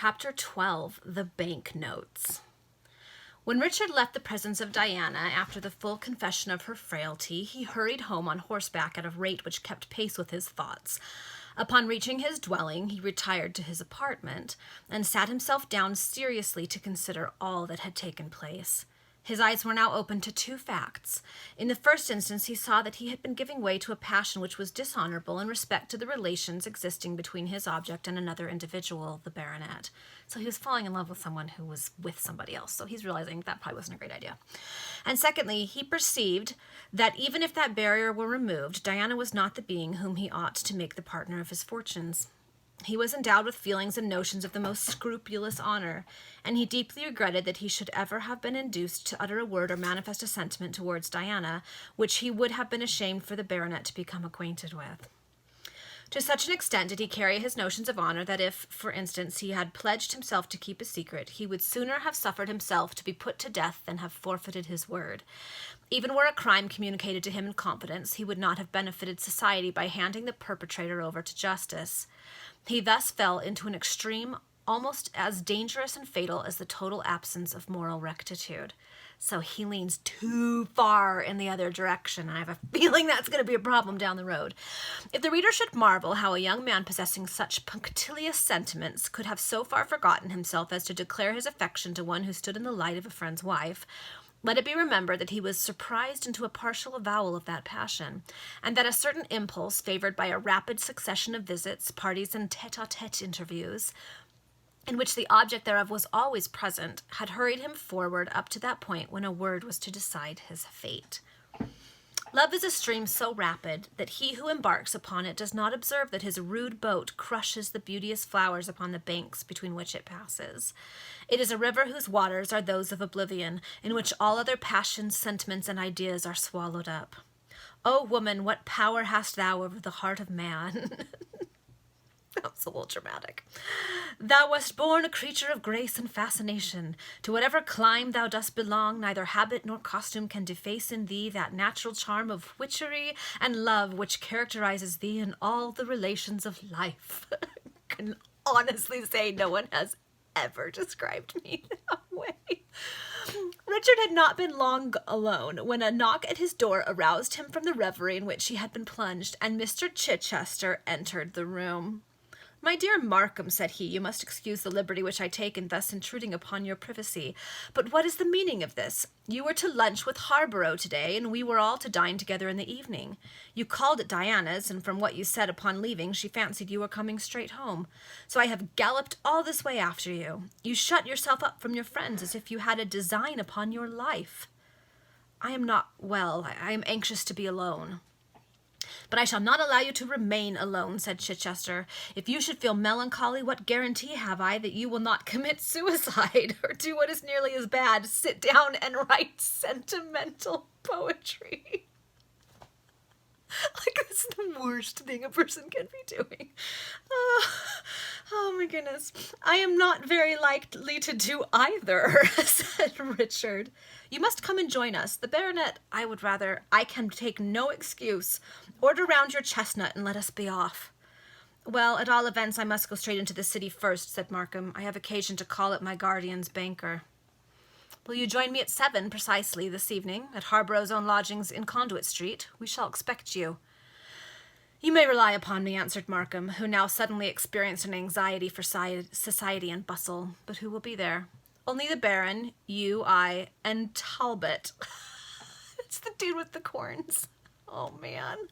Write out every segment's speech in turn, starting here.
Chapter 12, The Banknotes. When Richard left the presence of Diana after the full confession of her frailty, he hurried home on horseback at a rate which kept pace with his thoughts. Upon reaching his dwelling, he retired to his apartment and sat himself down seriously to consider all that had taken place. His eyes were now open to two facts. In the first instance, he saw that he had been giving way to a passion which was dishonorable in respect to the relations existing between his object and another individual, the baronet. So he was falling in love with someone who was with somebody else. So he's realizing that probably wasn't a great idea. And secondly, he perceived that even if that barrier were removed, Diana was not the being whom he ought to make the partner of his fortunes. He was endowed with feelings and notions of the most scrupulous honor, and he deeply regretted that he should ever have been induced to utter a word or manifest a sentiment towards Diana, which he would have been ashamed for the baronet to become acquainted with. To such an extent did he carry his notions of honor that if, for instance, he had pledged himself to keep a secret, he would sooner have suffered himself to be put to death than have forfeited his word. Even were a crime communicated to him in confidence, he would not have benefited society by handing the perpetrator over to justice. He thus fell into an extreme almost as dangerous and fatal as the total absence of moral rectitude. So he leans too far in the other direction, and I have a feeling that's going to be a problem down the road. If the reader should marvel how a young man possessing such punctilious sentiments could have so far forgotten himself as to declare his affection to one who stood in the light of a friend's wife, let it be remembered that he was surprised into a partial avowal of that passion, and that a certain impulse, favored by a rapid succession of visits, parties, and tete-a-tete interviews, in which the object thereof was always present, had hurried him forward up to that point when a word was to decide his fate. Love is a stream so rapid that he who embarks upon it does not observe that his rude boat crushes the beauteous flowers upon the banks between which it passes. It is a river whose waters are those of oblivion, in which all other passions, sentiments, and ideas are swallowed up. O woman, what power hast thou over the heart of man? That was a little dramatic. Thou wast born a creature of grace and fascination. To whatever clime thou dost belong, neither habit nor costume can deface in thee that natural charm of witchery and love which characterizes thee in all the relations of life. I can honestly say no one has ever described me that way. Richard had not been long alone when a knock at his door aroused him from the reverie in which he had been plunged, and Mr. Chichester entered the room. "My dear Markham," said he, "you must excuse the liberty which I take in thus intruding upon your privacy. But what is the meaning of this? You were to lunch with Harborough today, and we were all to dine together in the evening. You called at Diana's, and from what you said upon leaving, she fancied you were coming straight home. So I have galloped all this way after you. You shut yourself up from your friends as if you had a design upon your life." "I am not well. I am anxious to be alone." "But I shall not allow you to remain alone," said Chichester. "If you should feel melancholy, what guarantee have I that you will not commit suicide, or do what is nearly as bad, sit down and write sentimental poetry?" Like, that's the worst thing a person can be doing. Oh my goodness. "I am not very likely to do either," said Richard. "You must come and join us. The baronet, I can take no excuse. Order round your chestnut and let us be off." "Well, at all events, I must go straight into the city first," said Markham. "I have occasion to call at my guardian's banker." "Will you join me at 7 precisely this evening, at Harborough's own lodgings in Conduit Street? We shall expect you." "You may rely upon me," answered Markham, who now suddenly experienced an anxiety for society and bustle. "But who will be there?" "Only the Baron, you, I, and Talbot." It's the dude with the corns. Oh, man.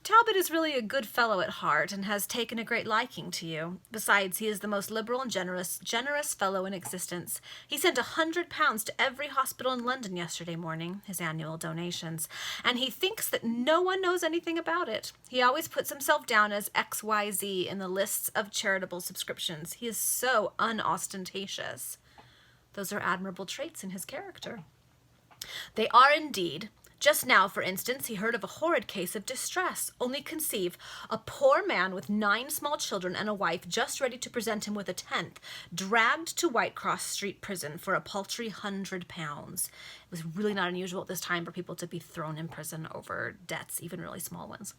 "Talbot is really a good fellow at heart, and has taken a great liking to you. Besides, he is the most liberal and generous fellow in existence. He sent £100 to every hospital in London yesterday morning, his annual donations, and he thinks that no one knows anything about it. He always puts himself down as XYZ in the lists of charitable subscriptions. He is so unostentatious." Those are admirable traits in his character. "They are indeed. Just now, for instance, he heard of a horrid case of distress. Only conceive, a poor man with 9 small children and a wife just ready to present him with a 10th, dragged to Whitecross Street Prison for a paltry £100. It was really not unusual at this time for people to be thrown in prison over debts, even really small ones.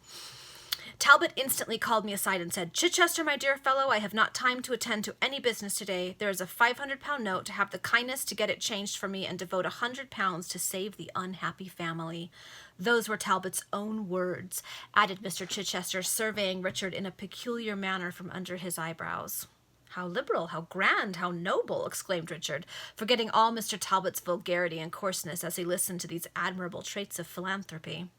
Talbot instantly called me aside and said, "Chichester, my dear fellow, I have not time to attend to any business today. There is a £500 note to have the kindness to get it changed for me and devote £100 to save the unhappy family." Those were Talbot's own words, added Mr. Chichester, surveying Richard in a peculiar manner from under his eyebrows. "How liberal, how grand, how noble!" exclaimed Richard, forgetting all Mr. Talbot's vulgarity and coarseness as he listened to these admirable traits of philanthropy.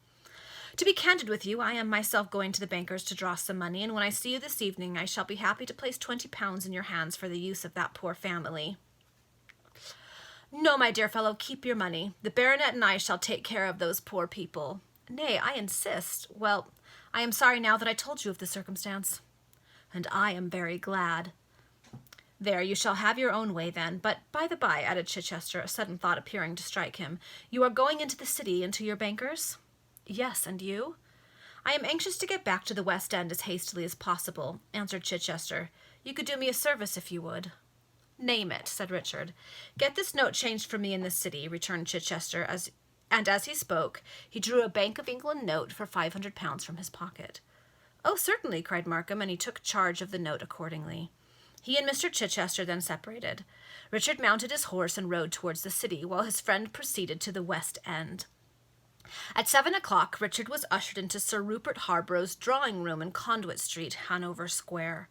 "To be candid with you, I am myself going to the banker's to draw some money, and when I see you this evening, I shall be happy to place £20 in your hands for the use of that poor family." "No, my dear fellow, keep your money. The baronet and I shall take care of those poor people." "Nay, I insist." "Well, I am sorry now that I told you of the circumstance." "And I am very glad." "There, you shall have your own way then. But, by the by," added Chichester, a sudden thought appearing to strike him, "you are going into the city, into your banker's?" "Yes, and you?" "I am anxious to get back to the West End as hastily as possible," answered Chichester. "You could do me a service if you would." "Name it," said Richard. "Get this note changed for me in the city," returned Chichester, and as he spoke, he drew a Bank of England note for £500 from his pocket. "Oh, certainly," cried Markham, and he took charge of the note accordingly. He and Mr. Chichester then separated. Richard mounted his horse and rode towards the city, while his friend proceeded to the West End. At 7 o'clock, Richard was ushered into Sir Rupert Harborough's drawing-room in Conduit Street, Hanover Square.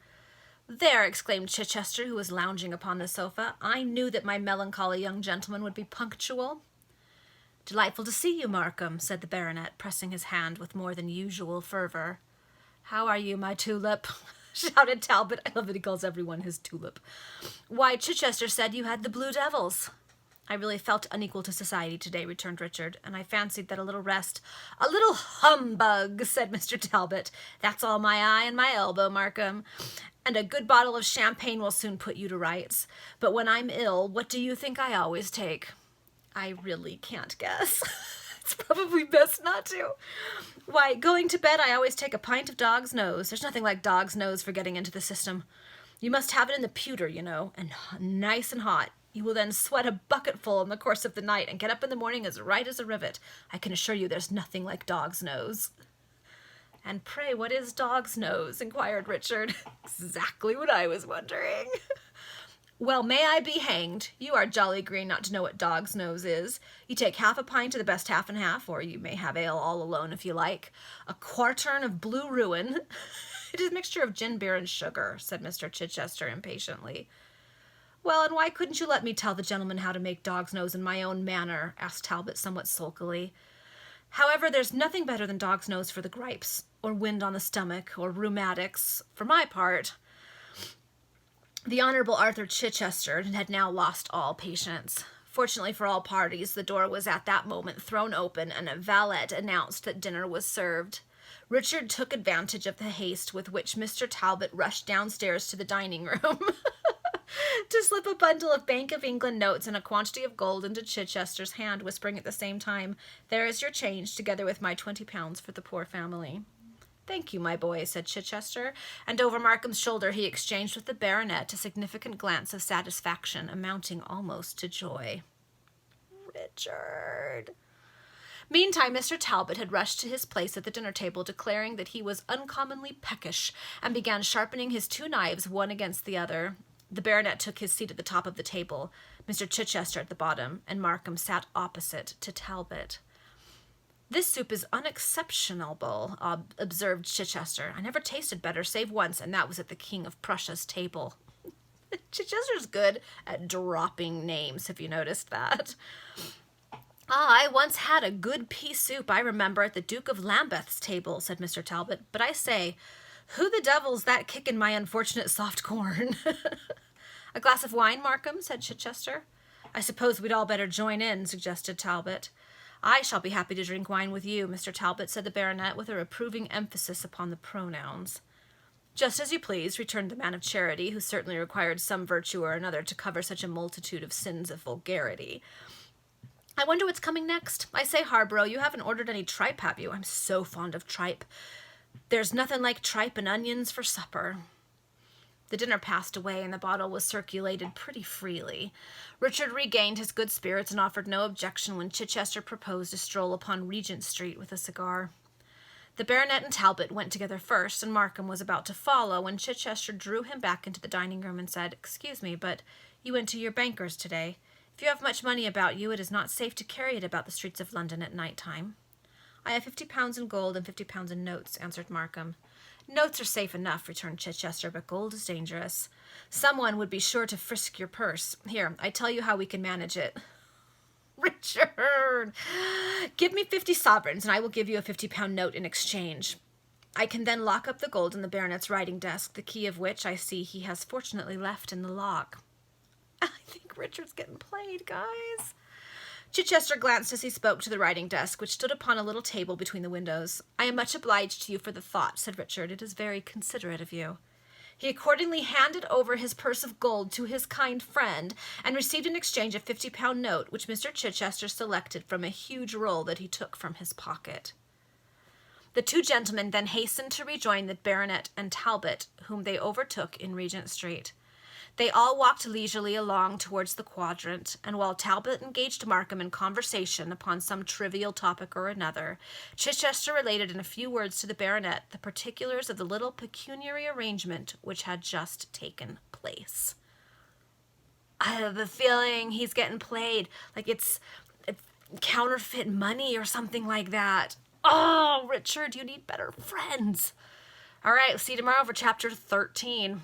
"There," exclaimed Chichester, who was lounging upon the sofa, "I knew that my melancholy young gentleman would be punctual." "Delightful to see you, Markham," said the baronet, pressing his hand with more than usual fervour. "How are you, my tulip?" shouted Talbot. I love that he calls everyone his tulip. "Why, Chichester said you had the blue devils." "I really felt unequal to society today," returned Richard, "and I fancied that a little rest—" "A little humbug," said Mr. Talbot. "That's all my eye and my elbow, Markham. And a good bottle of champagne will soon put you to rights. But when I'm ill, what do you think I always take?" "I really can't guess." "It's probably best not to." "Why, going to bed, I always take a pint of dog's nose. There's nothing like dog's nose for getting into the system. You must have it in the pewter, you know, and nice and hot. You will then sweat a bucketful in the course of the night and get up in the morning as right as a rivet. I can assure you there's nothing like dog's nose." "And pray, what is dog's nose?" inquired Richard. "Exactly what I was wondering." "Well, may I be hanged. You are jolly green not to know what dog's nose is. You take half a pint of the best half and half, or you may have ale all alone if you like. A quartern of blue ruin." "It is a mixture of gin, beer, and sugar," said Mr. Chichester impatiently. "Well, and why couldn't you let me tell the gentleman how to make dog's nose in my own manner?" asked Talbot somewhat sulkily. "However, there's nothing better than dog's nose for the gripes, or wind on the stomach, or rheumatics. For my part—" The Honourable Arthur Chichester had now lost all patience. Fortunately for all parties, the door was at that moment thrown open, and a valet announced that dinner was served. Richard took advantage of the haste with which Mr. Talbot rushed downstairs to the dining-room to slip a bundle of Bank of England notes and a quantity of gold into Chichester's hand, whispering at the same time, "There is your change, together with my £20 for the poor family." "Thank you, my boy," said Chichester, and over Markham's shoulder he exchanged with the baronet a significant glance of satisfaction, amounting almost to joy. Richard! Meantime, Mr. Talbot had rushed to his place at the dinner-table, declaring that he was uncommonly peckish, and began sharpening his two knives one against the other. The baronet took his seat at the top of the table, Mr. Chichester at the bottom, and Markham sat opposite to Talbot. "This soup is unexceptionable," observed Chichester. "I never tasted better, save once, and that was at the King of Prussia's table." Chichester's good at dropping names, have you noticed that? "I once had a good pea soup, I remember, at the Duke of Lambeth's table," said Mr. Talbot. "But I say, who the devil's that kicking my unfortunate soft corn?" "A glass of wine, Markham?" said Chichester. "I suppose we'd all better join in," suggested Talbot. "I shall be happy to drink wine with you, Mr. Talbot," said the baronet, with a reproving emphasis upon the pronouns. "Just as you please," returned the man of charity, who certainly required some virtue or another to cover such a multitude of sins of vulgarity. "I wonder what's coming next. I say, Harborough, you haven't ordered any tripe, have you? I'm so fond of tripe. There's nothing like tripe and onions for supper." The dinner passed away, and the bottle was circulated pretty freely. Richard regained his good spirits and offered no objection when Chichester proposed a stroll upon Regent Street with a cigar. The baronet and Talbot went together first, and Markham was about to follow when Chichester drew him back into the dining room and said, "Excuse me, but you went to your banker's today. If you have much money about you, it is not safe to carry it about the streets of London at night time." "I have £50 in gold and £50 in notes," answered Markham. "Notes are safe enough," returned Chichester, "but gold is dangerous. Someone would be sure to frisk your purse. Here, I tell you how we can manage it." "Richard, give me 50 sovereigns, and I will give you a £50 note in exchange. I can then lock up the gold in the baronet's writing desk, the key of which I see he has fortunately left in the lock." I think Richard's getting played, guys. Chichester glanced as he spoke to the writing desk, which stood upon a little table between the windows. "I am much obliged to you for the thought," said Richard. "It is very considerate of you." He accordingly handed over his purse of gold to his kind friend, and received in exchange a £50 note, which Mr. Chichester selected from a huge roll that he took from his pocket. The two gentlemen then hastened to rejoin the baronet and Talbot, whom they overtook in Regent Street. They all walked leisurely along towards the Quadrant, and while Talbot engaged Markham in conversation upon some trivial topic or another, Chichester related in a few words to the baronet the particulars of the little pecuniary arrangement which had just taken place. "I have a feeling he's getting played, like it's counterfeit money or something like that. Oh, Richard, you need better friends." All right, see you tomorrow for chapter 13.